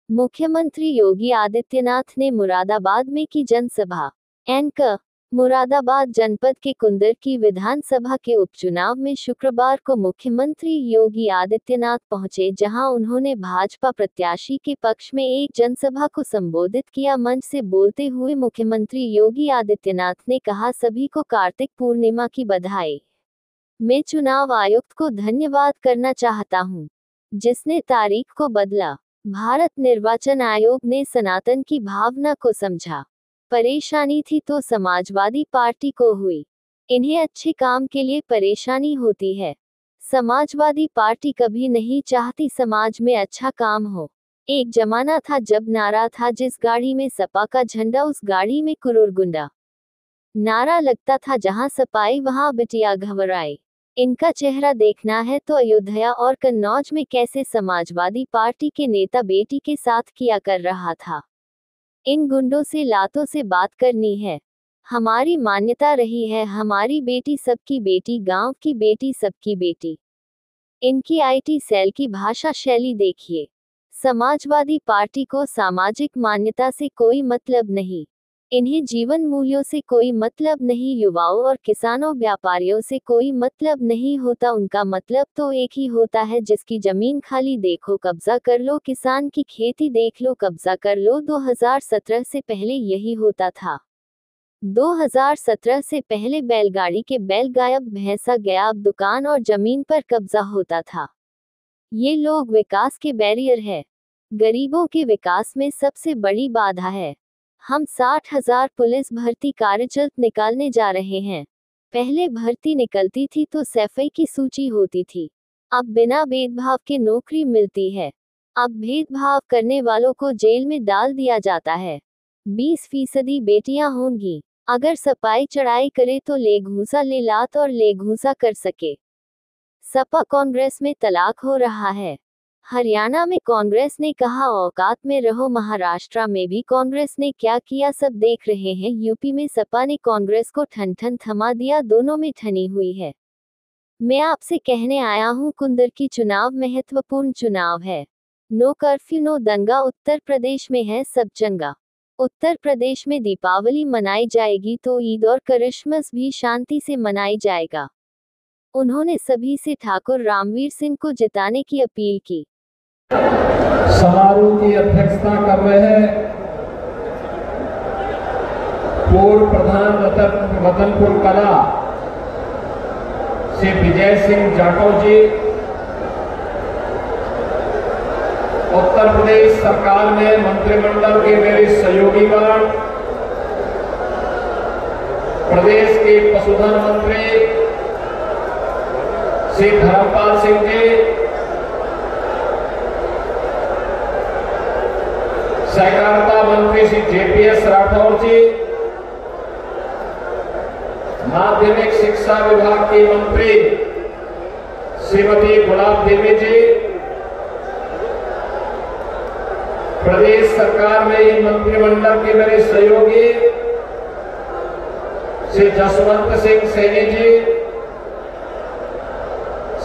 मुख्यमंत्री योगी आदित्यनाथ ने मुरादाबाद में की जनसभा। एंकर। मुरादाबाद जनपद के कुंदर की विधानसभा के उपचुनाव में शुक्रवार को मुख्यमंत्री योगी आदित्यनाथ पहुंचे, जहां उन्होंने भाजपा प्रत्याशी के पक्ष में एक जनसभा को संबोधित किया। मंच से बोलते हुए मुख्यमंत्री योगी आदित्यनाथ ने कहा, सभी को कार्तिक पूर्णिमा की बधाई। मैं चुनाव आयुक्त को धन्यवाद करना चाहता हूं, जिसने तारीख को बदला। भारत निर्वाचन आयोग ने सनातन की भावना को समझा। परेशानी थी तो समाजवादी पार्टी को हुई। इन्हें अच्छे काम के लिए परेशानी होती है। समाजवादी पार्टी कभी नहीं चाहती समाज में अच्छा काम हो। एक जमाना था जब नारा था, जिस गाड़ी में सपा का झंडा उस गाड़ी में कुरूर गुंडा। नारा लगता था जहां सपाई वहां बिटिया घबराई। इनका चेहरा देखना है तो अयोध्या और कन्नौज में कैसे समाजवादी पार्टी के नेता बेटी के साथ किया कर रहा था। इन गुंडों से लातों से बात करनी है। हमारी मान्यता रही है, हमारी बेटी सबकी बेटी, गांव की बेटी सबकी बेटी। इनकी आईटी सेल की भाषा शैली देखिए। समाजवादी पार्टी को सामाजिक मान्यता से कोई मतलब नहीं। इन्हें जीवन मूल्यों से कोई मतलब नहीं। युवाओं और किसानों व्यापारियों से कोई मतलब नहीं होता। उनका मतलब तो एक ही होता है, जिसकी जमीन खाली देखो कब्जा कर लो, किसान की खेती देख लो कब्जा कर लो। 2017 से पहले यही होता था। 2017 से पहले बैलगाड़ी के बैल गायब, भैंसा गया, अब दुकान और जमीन पर कब्जा होता था। ये लोग विकास के बैरियर है, गरीबों के विकास में सबसे बड़ी बाधा है। हम 60,000 पुलिस भर्ती कार्यजल्द निकालने जा रहे हैं। पहले भर्ती निकलती थी तो सैफई की सूची होती थी, अब बिना भेदभाव के नौकरी मिलती है। अब भेदभाव करने वालों को जेल में डाल दिया जाता है। 20% बेटियां होंगी। अगर सपाई चढ़ाई करे तो ले घूसा ले लात और ले घूसा कर सके। सपा कांग्रेस में तलाक हो रहा है। हरियाणा में कांग्रेस ने कहा औकात में रहो। महाराष्ट्र में भी कांग्रेस ने क्या किया सब देख रहे हैं। यूपी में सपा ने कांग्रेस को ठन ठन थमा दिया। दोनों में ठनी हुई है। मैं आपसे कहने आया हूं, कुंदर की चुनाव महत्वपूर्ण चुनाव है। नो कर्फ्यू नो दंगा। उत्तर प्रदेश में है सब चंगा। उत्तर प्रदेश में दीपावली मनाई जाएगी तो ईद और क्रिसमस भी शांति से मनाई जाएगा। उन्होंने सभी से ठाकुर रामवीर सिंह को जिताने की अपील की। समारोह की अध्यक्षता कर रहे हैं पूर्व प्रधान रतनपुर कला से विजय सिंह जाटव जी। उत्तर प्रदेश सरकार में मंत्रिमंडल के मेरे सहयोगीगण, प्रदेश के पशुधन मंत्री श्री धर्मपाल सिंह जी, सहकारिता मंत्री श्री जेपीएस राठौर जी, माध्यमिक शिक्षा विभाग की मंत्री श्रीमती गुलाब देवी जी, प्रदेश सरकार में इन मंत्रिमंडल के मेरे सहयोगी श्री जसवंत सिंह सैनी जी,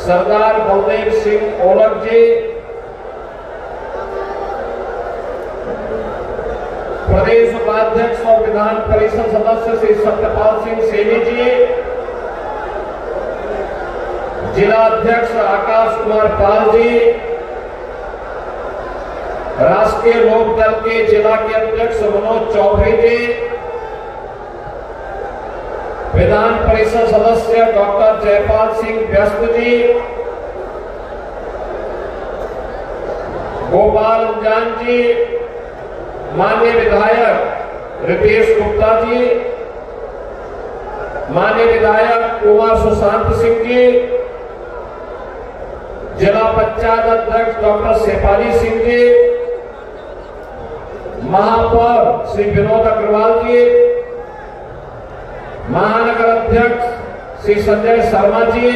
सरदार बलदेव सिंह ओलख जी, प्रदेश उपाध्यक्ष और विधान परिषद सदस्य श्री सत्यपाल सिंह सैनी जी, जिला अध्यक्ष आकाश कुमार पाल जी, राष्ट्रीय लोकदल के जिला के अध्यक्ष मनोज चौधरी जी, विधान परिषद सदस्य डॉक्टर जयपाल सिंह व्यस्त जी, गोपाल अंजान जी, माननीय विधायक रितेश गुप्ता जी, माननीय विधायक कुमार सुशांत सिंह जी, जिला पंचायत अध्यक्ष डॉक्टर शेफाली सिंह जी, महापौर श्री विनोद अग्रवाल जी, महानगर अध्यक्ष श्री संजय शर्मा जी,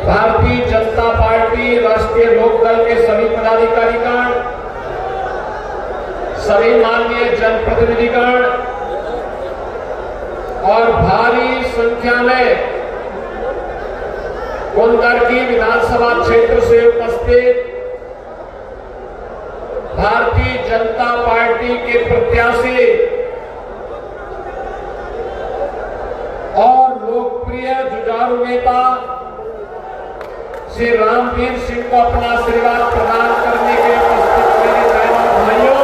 भारतीय जनता पार्टी राष्ट्रीय लोकदल के सभी पदाधिकारीगण, सभी माननीय जनप्रतिनिधिगण और भारी संख्या में कुंदर की विधानसभा क्षेत्र से उपस्थित भारतीय जनता पार्टी के प्रत्याशी और लोकप्रिय जुझारू नेता श्री रामवीर सिंह को अपना आशीर्वाद प्रदान करने के लिए उपस्थित मेरे बहनों और भाइयों,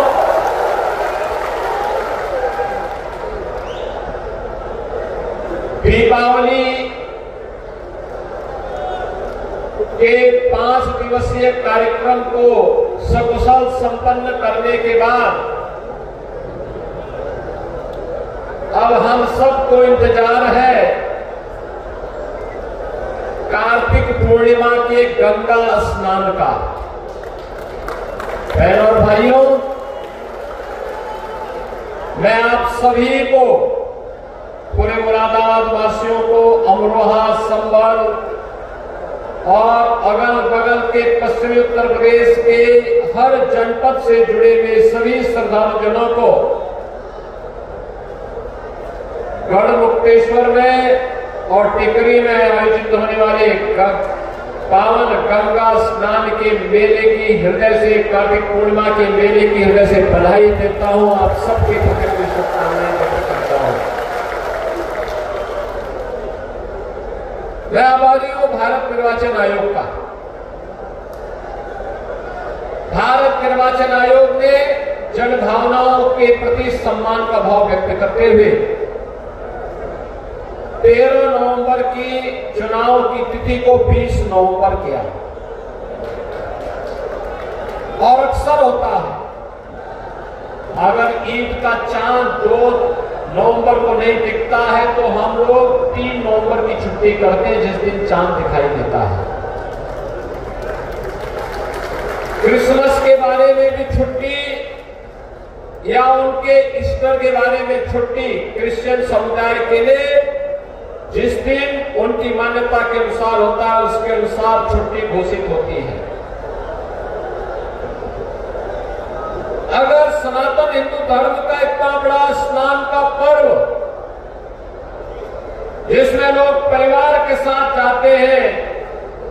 दीपावली के 5 दिवसीय कार्यक्रम को सकुशल संपन्न करने के बाद अब हम सबको इंतजार है कार्तिक पूर्णिमा के गंगा स्नान का। बहनों और भाइयों, मैं आप सभी को, पूरे मुरादाबाद वासियों को, अमरोहा, संभल और अगल बगल के पश्चिमी उत्तर प्रदेश के हर जनपद से जुड़े हुए सभी श्रद्धालुजनों को गढ़मुक्तेश्वर में और टिकरी में आयोजित होने वाले पावन गंगा स्नान के मेले की हृदय से, कार्तिक पूर्णिमा के मेले की हृदय से बधाई देता हूं। आप सबके प्रति शुभकामनाएं व्यक्त करता हूं। मैं आभारी हूं भारत निर्वाचन आयोग का। भारत निर्वाचन आयोग ने जन भावनाओं के प्रति सम्मान का भाव व्यक्त करते हुए 13 नवंबर की चुनाव की तिथि को 20 नवंबर किया। और अक्सर होता है, अगर ईद का चांद 2 नवंबर को नहीं दिखता है तो हम लोग 3 नवंबर की छुट्टी करते हैं, जिस दिन चांद दिखाई देता है। क्रिसमस के बारे में भी छुट्टी या उनके ईस्टर के बारे में छुट्टी क्रिश्चियन समुदाय के लिए जिस दिन उनकी मान्यता के अनुसार होता है, उसके अनुसार छुट्टी घोषित होती है। अगर सनातन हिंदू धर्म का इतना बड़ा स्नान का पर्व, जिसमें लोग परिवार के साथ जाते हैं,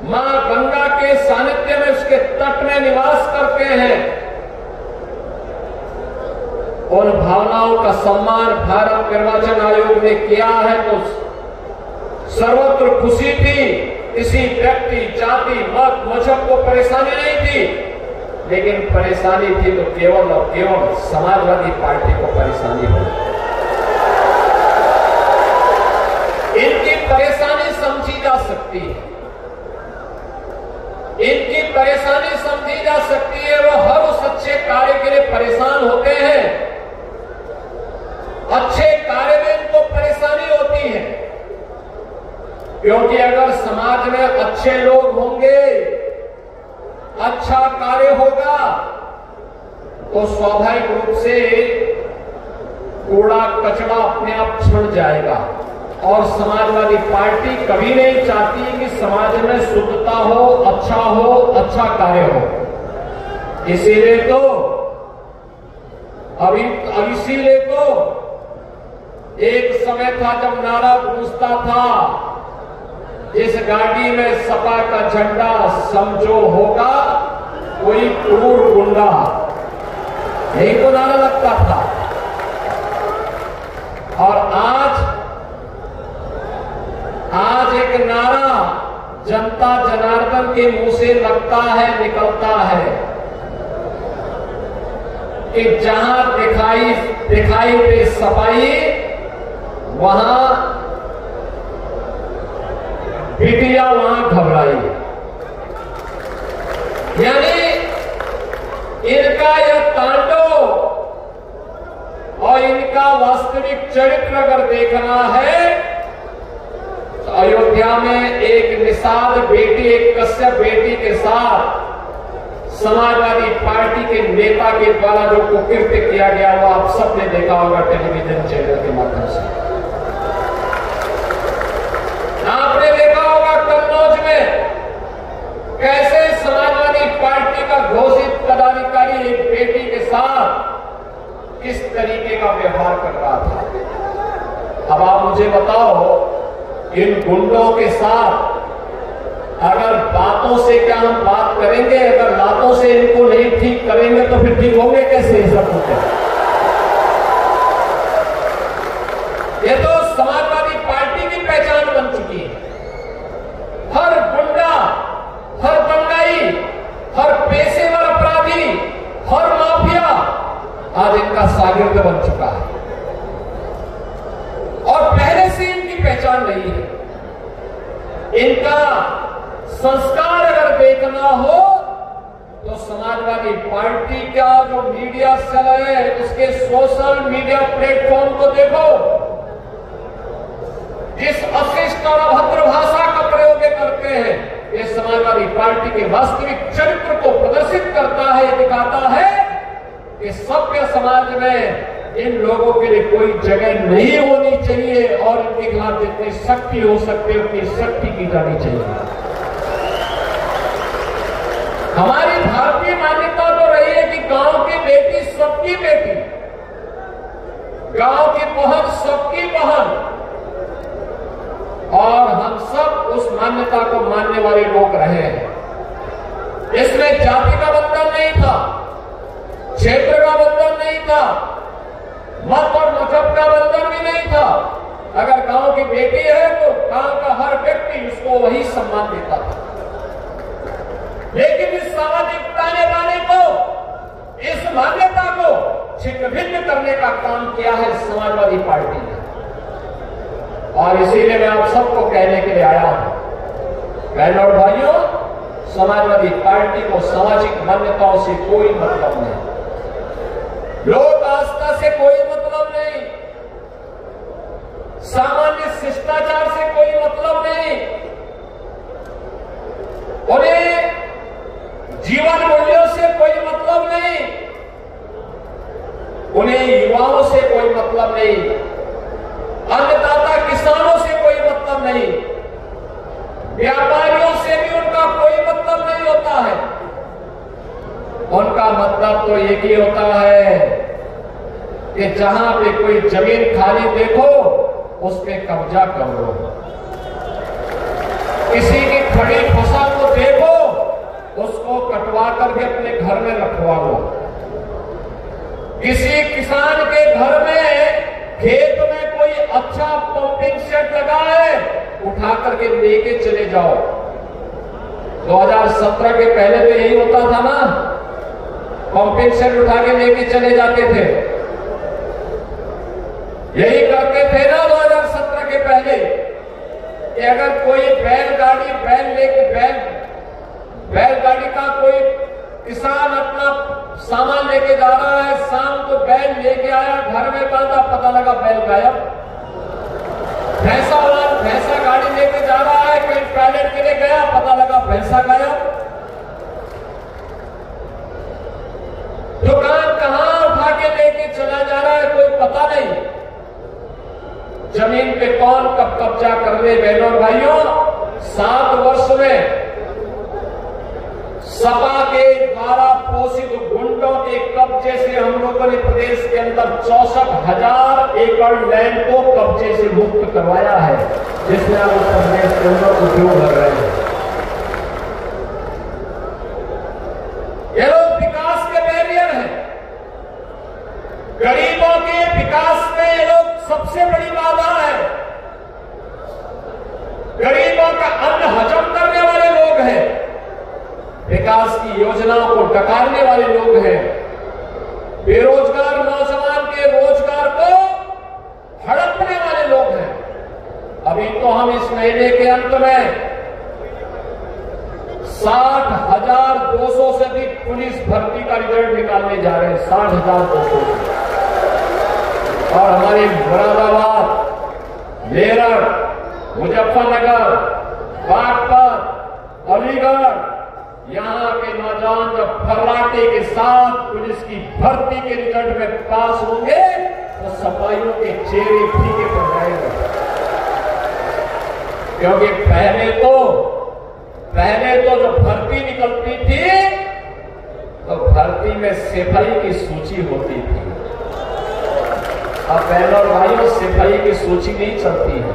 मां गंगा के सानिध्य में उसके तट में निवास करते हैं, उन भावनाओं का सम्मान भारत निर्वाचन आयोग ने किया है तो सर्वत्र खुशी थी। किसी व्यक्ति, जाति, मत, मजहब को परेशानी नहीं थी, लेकिन परेशानी थी तो केवल और केवल समाजवादी पार्टी को परेशानी हुई। इनकी परेशानी समझी जा सकती है, इनकी परेशानी समझी जा सकती है। वो हर उस अच्छे कार्य के लिए परेशान होते हैं, अच्छे कार्य में इनको परेशानी होती है, क्योंकि अगर समाज में अच्छे लोग होंगे, अच्छा कार्य होगा, तो स्वाभाविक रूप से कूड़ा कचरा अपने आप छुट जाएगा। और समाजवादी पार्टी कभी नहीं चाहती कि समाज में शुद्धता हो, अच्छा कार्य हो। इसीलिए तो इसीलिए तो एक समय था जब नारा गूंजता था, इस गाड़ी में सपा का झंडा समझो होगा कोई क्रूर गुंडा, यही तो नारा लगता था। और आज एक नारा जनता जनार्दन के मुंह से लगता है, निकलता है कि जहां दिखाई दे सफाई, वहां बिटिया वहां घबराई। यानी इनका यह तांडव और इनका वास्तविक चरित्र अगर देखना है तो अयोध्या में एक निषाद बेटी, एक कश्यप बेटी के साथ समाजवादी पार्टी के नेता के द्वारा जो कुकृत्य किया गया वो आप सबने देखा होगा टेलीविजन चैनल के माध्यम से। आपने देखा होगा कन्नौज में कैसे समाजवादी पार्टी का घोषित पदाधिकारी एक बेटी के साथ किस तरीके का व्यवहार कर रहा था। अब आप मुझे बताओ, इन गुंडों के साथ अगर बातों से क्या हम बात करेंगे, अगर बातों से इनको नहीं ठीक करेंगे तो फिर ठीक होंगे कैसे ये सब कुछ? ये तो समाजवादी पार्टी की पहचान बन चुकी है। हर गुंडा, हर दंगाई, हर पेशेवर अपराधी, हर माफिया आज इनका शागिर्द बन चुका है और पहले से इनकी पहचान नहीं है। इनका संस्कार अगर देखना हो तो समाजवादी पार्टी का जो मीडिया सेल है उसके सोशल मीडिया प्लेटफॉर्म को देखो। जिस अशिष्ट और अभद्र भाषा का प्रयोग करते हैं, ये समाजवादी पार्टी के वास्तविक चरित्र को प्रदर्शित करता है, दिखाता है कि सभ्य समाज में इन लोगों के लिए कोई जगह नहीं होनी चाहिए और इनके खिलाफ जितनी सख्ती हो सकती है उतनी सख्ती की जानी चाहिए। हमारी भारतीय मान्यता तो रही है कि गांव की बेटी सबकी बेटी, गांव की बहन सबकी बहन, और हम सब उस मान्यता को मानने वाले लोग रहे हैं। इसमें जाति का बंधन नहीं था, क्षेत्र का बंधन नहीं था, मत और मजहब का बंधन भी नहीं था। अगर गांव की बेटी है तो गांव का हर व्यक्ति उसको वही सम्मान देता था। लेकिन इस सामाजिकता ने वाले को, इस मान्यता को छिन्न भिन्न करने का काम किया है समाजवादी पार्टी ने। और इसीलिए मैं आप सबको कहने के लिए आया हूं, बहनों और भाइयों, समाजवादी पार्टी को सामाजिक मान्यताओं से कोई मतलब नहीं, लोक आस्था से कोई मतलब नहीं, सामान्य शिष्टाचार से कोई मतलब नहीं, उन्हें जीवन मूल्यों से कोई मतलब नहीं, उन्हें युवाओं से कोई मतलब नहीं, अन्नदाता किसानों से कोई मतलब नहीं, व्यापारियों से भी उनका कोई मतलब नहीं होता है। उनका मतलब तो एक ही होता है कि जहां पे कोई जमीन खाली देखो उस पे कब्जा कर लो, किसी की खड़ी फसल को देखो उसको कटवा करके अपने घर में रखवा लो, किसी किसान के घर में खेत में कोई अच्छा पंपिंग सेट लगा है उठा करके लेके चले जाओ। 2017 के पहले तो यही होता था ना, पंपिंग सेट उठा के लेके चले जाते थे, यही करते थे ना 2017 के पहले कि अगर कोई बैलगाड़ी बैलगाड़ी का कोई किसान अपना सामान लेके जा रहा है, शाम को बैल लेके आया, घर में बांधा, पता लगा बैल गायब। भैंसा गाड़ी लेके जा रहा है, कहीं टॉयलेट के लिए गया, पता लगा भैंसा गायब। दुकान कहां उठा के लेके चला जा रहा है कोई पता नहीं। जमीन पे कौन कब कब्जा कर ले? बहनों और भाइयों, 7 वर्ष में सपा के द्वारा पोषित गुंडों के कब्जे से हम लोगों ने प्रदेश के अंदर 64,000 एकड़ लैंड को कब्जे से मुक्त करवाया है, जिसमें अब उत्तर प्रदेश के अंदर उद्योग लग रहे हैं। ये लोग विकास के बैरियर हैं, गरीबों के विकास में ये लोग सबसे बड़ी बाधा है, गरीबों का अन्न हजम करने वाले लोग हैं, विकास की योजनाओं को डकारने वाले लोग हैं, बेरोजगार नौजवान के रोजगार को हड़पने वाले लोग हैं। अभी तो हम इस महीने के अंत में 60,200 से अधिक पुलिस भर्ती का रिजल्ट निकालने जा रहे हैं, 60,200। और हमारे मुरादाबाद, मेरठ, मुजफ्फरनगर, बागपत, अलीगढ़, यहां के नौजवान जब फर्राटे के साथ पुलिस की भर्ती के रिजल्ट में पास होंगे तो सफाइयों के चेहरे फीके पड़ जाएंगे। क्योंकि पहले तो जब भर्ती निकलती थी तो भर्ती में सिपाही की सूची होती थी। अब बहनों और भाइयों, सिपाही की सूची नहीं चलती है,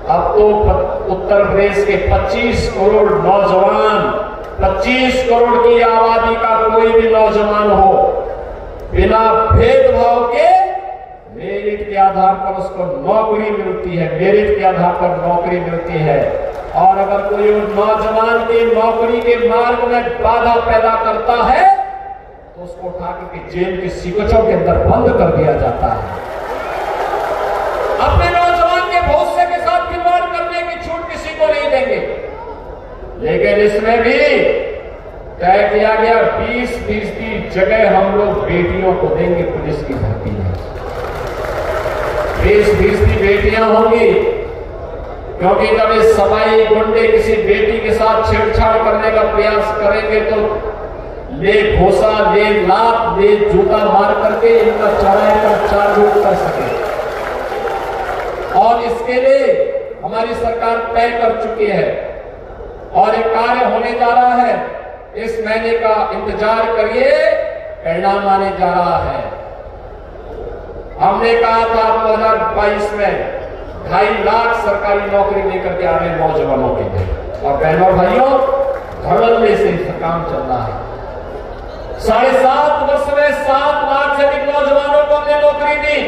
अब तो उत्तर प्रदेश के 25 करोड़ नौजवान, 25 करोड़ की आबादी का कोई भी नौजवान हो, बिना भेदभाव के मेरिट के आधार पर उसको नौकरी मिलती है, मेरिट के आधार पर नौकरी मिलती है। और अगर कोई नौजवान की नौकरी के मार्ग में बाधा पैदा करता है तो उसको उठा के जेल के सिकचों के अंदर बंद कर दिया जाता है। अपने नौजवान के भविष्य के साथ खिलवाड़ करने की छूट किसी को नहीं देंगे। लेकिन इसमें भी तय किया गया 20% जगह हम लोग बेटियों को देंगे पुलिस की भर्ती में। 20% बेटियां होंगी, क्योंकि जब इस सफाई गुंडे किसी बेटी के साथ छेड़छाड़ करने का प्रयास करेंगे तो ले घोसा, ले लात, ले जूता मार करके इनका चढ़ाई पर चार्ज कर सके। और इसके लिए हमारी सरकार तय कर चुकी है और एक कार्य होने जा रहा है। इस महीने का इंतजार करिए, परिणाम आने जा रहा है। हमने कहा था 2022 में 2.5 लाख सरकारी नौकरी लेकर के आ रहे हैं नौजवानों के लिए। और बहनों भाइयों, धड़ल्ले से इसका काम चल रहा है। 7.5 वर्ष में 7 लाख से अधिक नौजवानों को हमने नौकरी दी।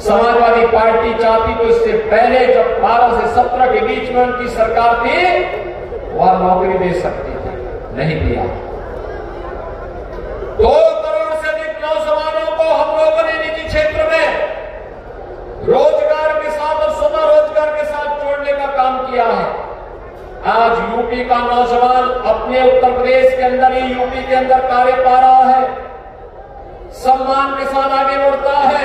समाजवादी पार्टी चाहती तो इससे पहले, जब 12 से 17 के बीच में उनकी सरकार थी, वह नौकरी दे सकती थी, नहीं दिया। 2 करोड़ से अधिक नौजवानों को हम लोगों ने निजी क्षेत्र में रोजगार के साथ और स्वतः रोजगार के साथ जोड़ने का काम किया है। आज यूपी का नौजवान अपने उत्तर प्रदेश के अंदर ही, यूपी के अंदर कार्य पा रहा है, सम्मान के साथ आगे बढ़ता है।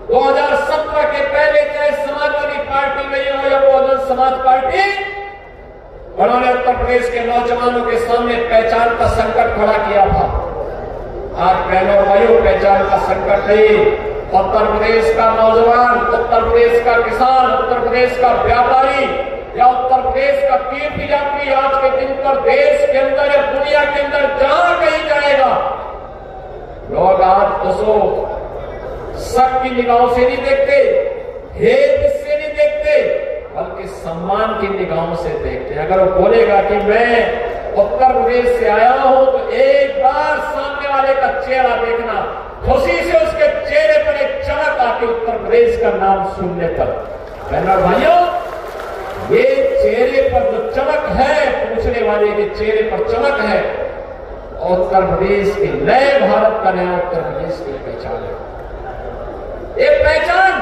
2017 के पहले चाहे समाजवादी पार्टी में हो या बहुजन समाज पार्टी, उन्होंने उत्तर प्रदेश के नौजवानों के सामने पहचान का संकट खड़ा किया था। आज बहनों भाइयों, पहचान का संकट नहीं। उत्तर प्रदेश का नौजवान, उत्तर प्रदेश का किसान, उत्तर प्रदेश का व्यापारी या उत्तर प्रदेश का तीर्थ यात्री आज के दिन पर देश के अंदर या दुनिया के अंदर जहां कहीं जाएगा, लोग आज उसको शक की निगाहों से नहीं देखते, हेत से नहीं देखते, बल्कि सम्मान की निगाहों से देखते। अगर वो बोलेगा कि मैं उत्तर प्रदेश से आया हूं तो एक बार सामने वाले का चेहरा देखना, खुशी से उसके चेहरे पर एक चमक आती उत्तर प्रदेश का नाम सुनने पर। बहनों भाइयों, ये चेहरे पर जो चमक है, पूछने वाले के चेहरे पर चमक है, उत्तर प्रदेश के नए भारत का नया उत्तर प्रदेश की पहचान है। एक पहचान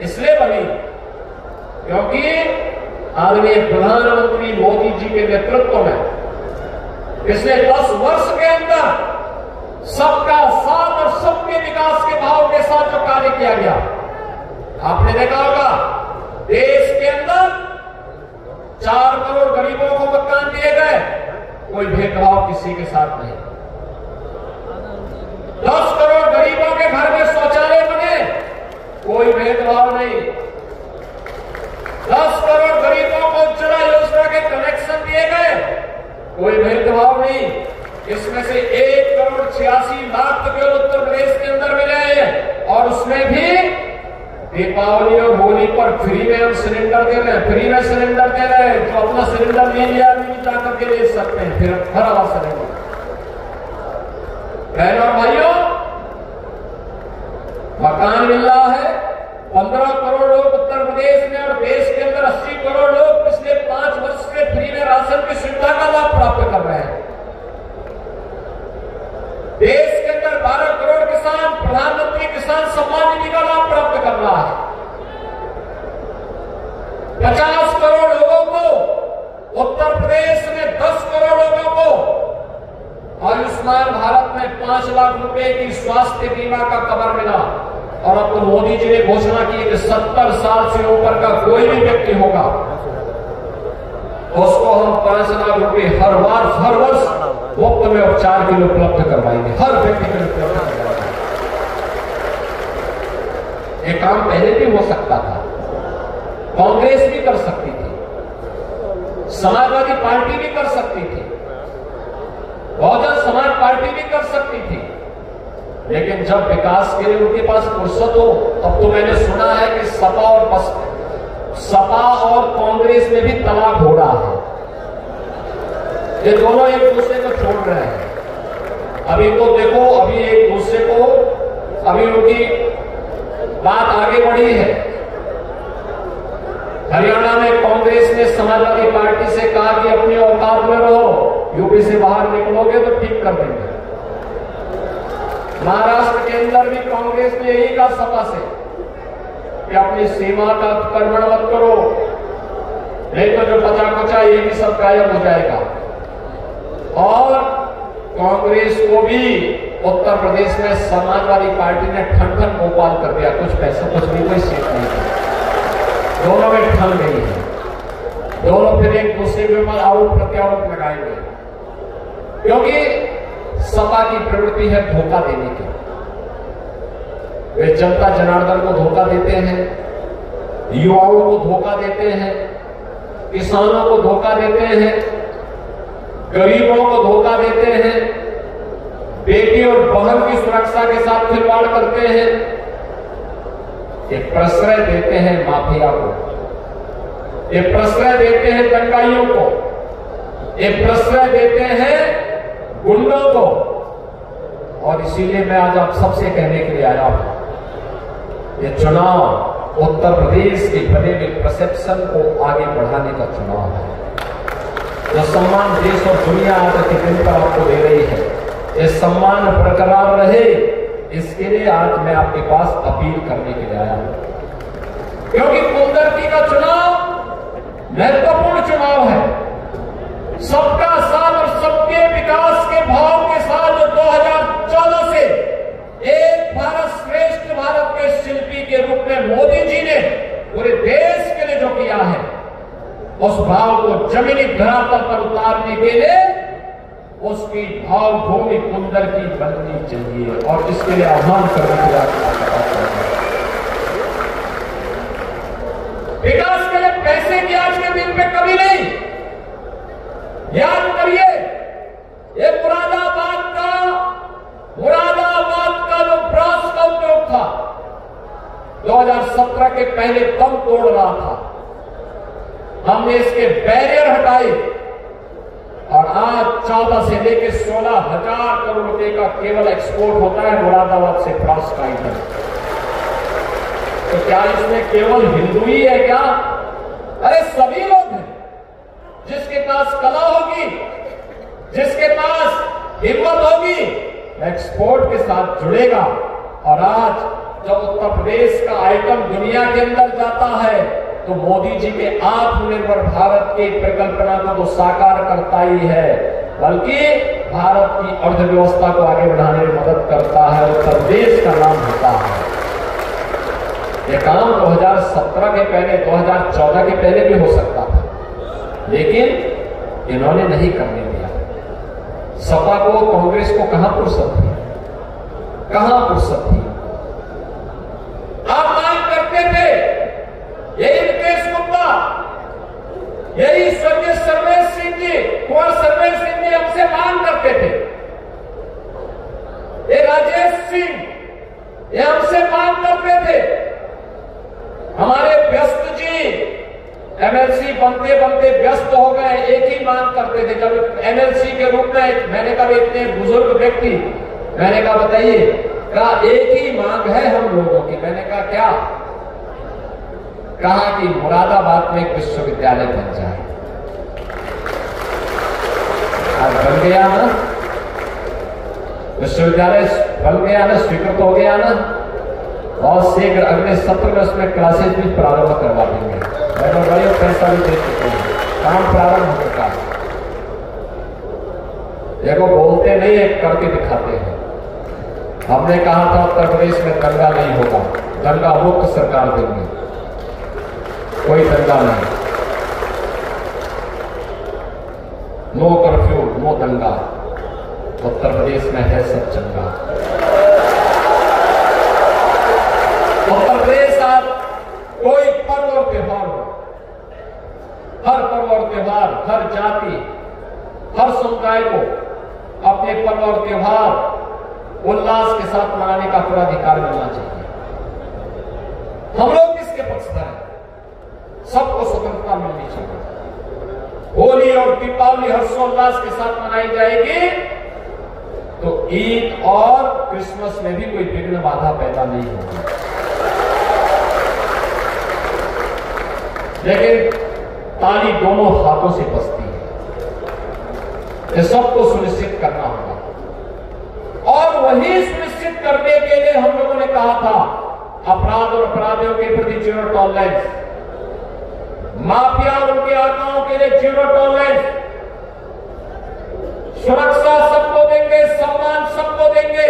इसलिए बनी क्योंकि आदरणीय प्रधानमंत्री मोदी जी के नेतृत्व में पिछले 10 वर्ष के अंदर सबका साथ और सबके विकास के भाव के साथ जो कार्य किया गया, आपने देखा होगा देश के अंदर 4 करोड़ गरीबों को मकान दिए गए, कोई भेदभाव किसी के साथ नहीं। 10 करोड़ गरीबों के घर में शौचालय बने, कोई भेदभाव नहीं। 10 करोड़ गरीबों को उज्ज्वला योजना के कनेक्शन दिए गए, कोई भेदभाव नहीं। इसमें से 1,86,00,000 केवल उत्तर प्रदेश के अंदर मिले हैं, और उसमें भी दीपावली और होली पर फ्री में हम सिलेंडर दे रहे हैं, फ्री में सिलेंडर दे रहे हैं। जो अपना सिलेंडर नहीं लिया भी जाकर के ले सकते हैं, फिर भरा हुआ सिलेंडर। बहनों और भाइयों, मकान मिल रहा है। 15 करोड़ लोग उत्तर प्रदेश में और देश के अंदर 80 करोड़ लोग पिछले 5 वर्ष से फ्री में राशन की सुविधा का लाभ प्राप्त कर रहे हैं। देश के अंदर 12 करोड़ किसान प्रधानमंत्री किसान सम्मान निधि का लाभ प्राप्त कर रहा है। 50 करोड़ लोगों को उत्तर प्रदेश में, 10 करोड़ लोगों को आयुष्मान भारत में 5 लाख रुपए की स्वास्थ्य बीमा का कवर मिला। और अब तो मोदी जी ने घोषणा की कि 70 साल से ऊपर का कोई भी व्यक्ति होगा उसको हम 5 लाख रुपए हर वर्ष मुफ्त में उपचार के लिए उपलब्ध करवाएंगे, हर व्यक्ति के लिए उपलब्ध करवाएंगे। ये काम पहले भी हो सकता था, कांग्रेस भी कर सकती थी, समाजवादी पार्टी भी कर सकती थी, बहुजन समाज पार्टी भी कर सकती थी, लेकिन जब विकास के लिए उनके पास फुर्सत हो, अब तो मैंने सुना है कि सपा और कांग्रेस में भी तलाक हो रहा है। ये दोनों एक दूसरे को छोड़ रहे हैं। अभी तो देखो, अभी एक दूसरे को, अभी उनकी बात आगे बढ़ी है। हरियाणा में कांग्रेस ने समाजवादी पार्टी से कहा कि अपनी औकात में रहो, यूपी से बाहर निकलोगे तो ठीक कर देंगे। महाराष्ट्र के अंदर भी कांग्रेस ने यही कहा सपा से कि अपनी सीमा का अतिक्रमण मत करो, नहीं तो जो बचा कुचा ये भी सब गायब हो जाएगा। और कांग्रेस को भी उत्तर प्रदेश में समाजवादी पार्टी ने ठन ठन भोपाल कर दिया, कुछ पैसा कुछ नहीं, कोई सीट नहीं। दोनों में ठन गई है, दोनों फिर एक दूसरे के ऊपर आरोप प्रत्यारोप लगाएंगे, क्योंकि सपा की प्रवृत्ति है धोखा देने की। वे जनता जनार्दन को धोखा देते हैं, युवाओं को धोखा देते हैं, किसानों को धोखा देते हैं, गरीबों को धोखा देते हैं, बेटी और बहन की सुरक्षा के साथ खिलवाड़ करते हैं, एक प्रश्रय देते हैं माफिया को, एक प्रश्रय देते हैं दंगाइयों को, एक प्रश्रय देते हैं गुंडों को। और इसीलिए मैं आज आप सबसे कहने के लिए आया हूं, ये चुनाव उत्तर प्रदेश के बने हुए परसेप्शन को आगे बढ़ाने का चुनाव है। जो सम्मान देश और दुनिया आज के दिन पर आपको दे रही है, ये सम्मान बरकरार रहे, इसके लिए आज मैं आपके पास अपील करने के लिए आया हूं। क्योंकि कुंदरती का चुनाव महत्वपूर्ण चुनाव है। सबका साथ और सबके विकास के भाव के साथ जो 2014 से एक भारत श्रेष्ठ भारत के शिल्पी के रूप में मोदी जी ने पूरे देश के लिए जो किया है, उस भाव को जमीनी धरातल पर उतारने के लिए उसकी भावभूमि कुंदर की बननी चाहिए। और इसके लिए आह्वान करने के लिए विकास के लिए पैसे की आज के दिन में कमी नहीं। याद करिए, ये मुरादाबाद का जो ब्रास का उद्योग था 2017 के पहले दम तोड़ रहा था, हमने इसके बैरियर हटाए और आज 14 से लेकर 16,000 करोड़ रुपए का केवल एक्सपोर्ट होता है मुरादाबाद से ब्रास का आइटम। तो क्या इसमें केवल हिंदू ही है क्या? अरे सभी लोग हैं। जिसके पास कला होगी, जिसके पास हिम्मत होगी, एक्सपोर्ट के साथ जुड़ेगा। और आज जब उत्तर प्रदेश का आइटम दुनिया के अंदर जाता है तो मोदी जी के आत्मनिर्भर भारत की परिकल्पना को तो साकार करता ही है, बल्कि भारत की अर्थव्यवस्था को आगे बढ़ाने में मदद करता है, उत्तर प्रदेश का नाम होता है। यह काम 2017 के पहले, 2014 के पहले भी हो सकता था, लेकिन इन्होंने नहीं करने दिया। सपा को, कांग्रेस को कहां फुर्सत थी, कहां फुर्सत थी? आप मांग करते थे, यही नितेश गुप्ता, यही स्वर्गीय सर्वेश सिंह जी, कुंवर सर्वेश सिंह जी हमसे मांग करते थे, ये राजेश सिंह ये हमसे मांग करते थे। हमारे व्यस्त जी एमएलसी बनते बनते व्यस्त हो गए, एक ही मांग करते थे। जब एमएलसी के रूप में मैंने कहा इतने बुजुर्ग व्यक्ति, मैंने कहा बताइए, कहा एक ही मांग है हम लोगों की। मैंने कहा क्या? कहा कि मुरादाबाद में एक विश्वविद्यालय बन जाए। आज बन गया ना, विश्वविद्यालय बन गया ना, स्वीकृत हो गया ना, बहुत शीघ्र अगले सत्र में उसमें क्लासेज भी प्रारंभ करवा देंगे। मैंने भाई पैसा भी दे चुके हैं, काम प्रारंभ हो चुका है। देखो बोलते नहीं है, करके दिखाते हैं। हमने कहा था उत्तर प्रदेश में दंगा नहीं होगा, दंगा मुक्त सरकार देंगे, कोई दंगा नहीं, नो कर्फ्यू, नो दंगा। उत्तर प्रदेश में है सब चंगा। उत्तर प्रदेश आप कोई पर्व और त्योहार हो, हर पर्व और त्योहार, हर जाति, हर समुदाय को अपने पर्व और त्योहार उल्लास के साथ मनाने का पूरा अधिकार मिलना चाहिए। हम लोग किसके पक्षधर हैं? सबको स्वतंत्रता मिलनी चाहिए। होली और दीपावली हर्षोल्लास के साथ मनाई जाएगी तो ईद और क्रिसमस में भी कोई विघ्न बाधा पैदा नहीं होगी। लेकिन ताली दोनों हाथों से बजती है, ये सबको सुनिश्चित करना होगा। और वही सुनिश्चित करने के लिए हम लोगों ने कहा था अपराध और अपराधियों के प्रति जीरो टॉलरेंस, माफिया और उनके आकाओं के लिए जीरो टॉलरेंस, सुरक्षा सबको देंगे, सम्मान सबको देंगे,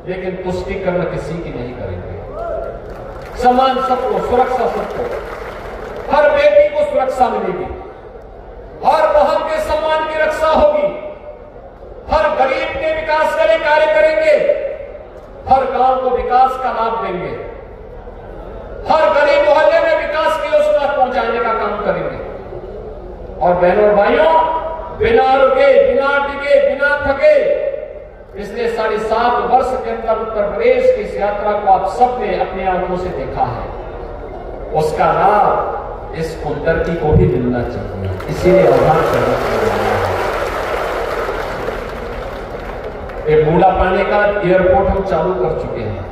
लेकिन तुष्टीकरण किसी की नहीं करेंगे। सम्मान सबको, सुरक्षा सबको, हर बेटी को सुरक्षा मिलेगी, हर बहन के सम्मान की रक्षा होगी, हर गरीब के विकास के लिए कार्य करेंगे, हर गांव को विकास का लाभ देंगे, हर गरीब मोहल्ले में विकास की योजना पहुंचाने का काम करेंगे। और बहनों और भाइयों, बिना रुके, बिना टिके, बिना थके पिछले 7.5 वर्ष के अंदर उत्तर प्रदेश की इस यात्रा को आप सबने अपनी आंखों से देखा है। उसका लाभ इस कुंदरती को भी मिलना चाहिए, इसीलिए आह्वान करना चाहिए। एक बूढ़ा पानी का एयरपोर्ट हम चालू कर चुके हैं,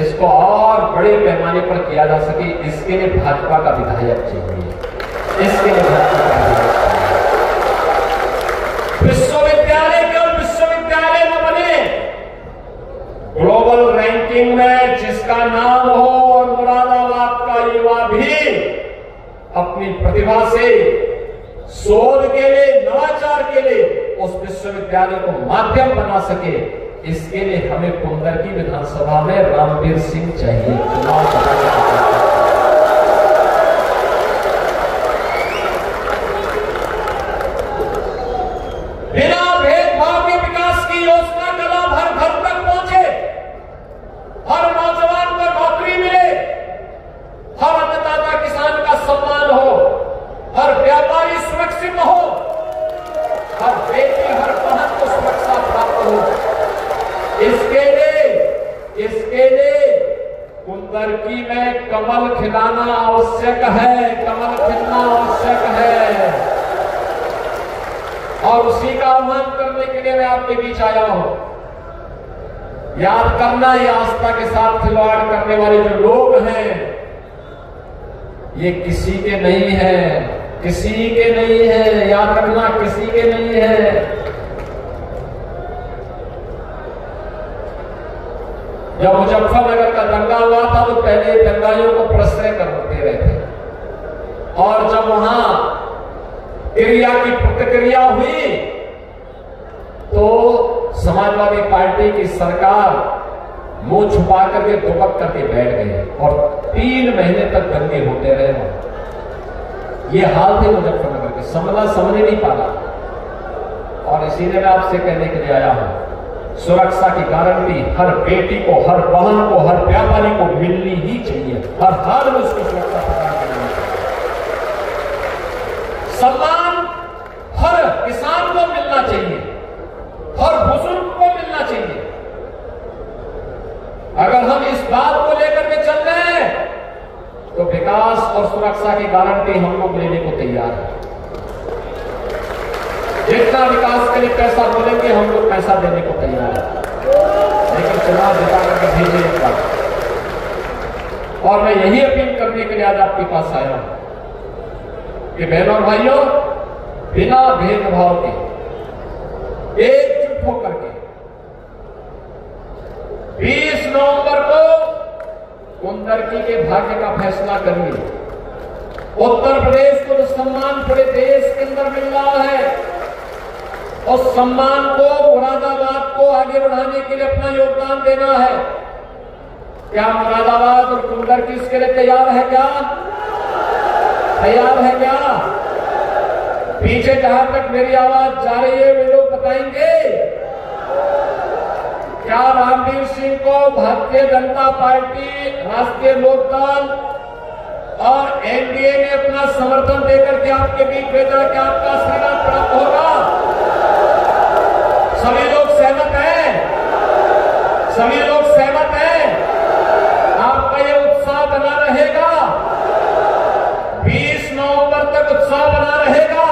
इसको और बड़े पैमाने पर किया जा सके, इसके लिए भाजपा का विधायक चाहिए, इसके लिए भाजपा का विधायक चाहिए। विश्वविद्यालय केवल विश्वविद्यालय न बने, ग्लोबल रैंकिंग में जिसका नाम हो और मुरादाबाद का युवा भी अपनी प्रतिभा से शोध के लिए, नवाचार के लिए उस विश्वविद्यालय को माध्यम बना सके, इसके लिए हमें कुंदरकी विधानसभा में रामवीर सिंह चाहिए। चुनाव बिना भेदभाव के विकास की योजना का लाभ हर घर तक पहुंचे, हर नौजवान को नौकरी मिले, हर अन्नदाता किसान का सम्मान हो, हर व्यापारी सुरक्षित हो, हर बेटी, हर बहन को सुरक्षा प्राप्त हो। इसके लिए कुंदरकी में कमल खिलाना आवश्यक है, कमल खिलना आवश्यक है। और उसी का आह्वान करने के लिए मैं आपके बीच आया हूं। याद करना, ये आस्था के साथ खिलवाड़ करने वाले जो लोग हैं, ये किसी के नहीं है, किसी के नहीं है, याद रखना, किसी के नहीं है। जब मुजफ्फरनगर का दंगा हुआ था तो पहले दंगाइयों को प्रश्रय करते रहे थे, और जब वहां क्रिया की प्रतिक्रिया हुई तो समाजवादी पार्टी की सरकार मुंह छुपा करके दुबक करके बैठ गए और 3 महीने तक दंगे होते रहे। ये हाल थे मुजफ्फरनगर के, समझने नहीं पाला। और इसीलिए मैं आपसे कहने के लिए आया हूं, सुरक्षा की गारंटी हर बेटी को, हर बहन को, हर व्यापारी को मिलनी ही चाहिए, हर हाल में उसको सुरक्षा प्रदान करनी चाहिए। सम्मान हर किसान को मिलना चाहिए, हर बुजुर्ग को मिलना चाहिए। अगर हम इस बात को लेकर के चल रहे हैं तो विकास और सुरक्षा की गारंटी हम लोग लेने को तैयार हैं। जितना विकास के लिए पैसा बोलेंगे हम लोग पैसा देने को तैयार हैं, लेकिन चुनाव जिता करके भेजे एक बात। और मैं यही अपील करने के लिए आज आपके पास आया हूं कि बहनों और भाइयों, बिना भेदभाव के एकजुट होकर के 20 नवंबर को कुंदरकी के भाग्य का फैसला करिए। उत्तर प्रदेश को जो सम्मान पूरे देश के अंदर मिल रहा है, उस सम्मान को, मुरादाबाद को आगे बढ़ाने के लिए अपना योगदान देना है। क्या मुरादाबाद और कुंदरकी इसके लिए तैयार है? क्या तैयार है? क्या पीछे जहां तक मेरी आवाज जा रही है वे लोग बताएंगे, क्या रामवीर सिंह को भारतीय जनता पार्टी, राष्ट्रीय लोकदल और एनडीए ने अपना समर्थन देकर के आपके बीच भेजा, क्या आपका आशीर्वाद प्राप्त होगा? सभी लोग सहमत हैं? सभी लोग सहमत हैं? आपका ये उत्साह बना रहेगा? 20 नवंबर तक उत्साह बना रहेगा?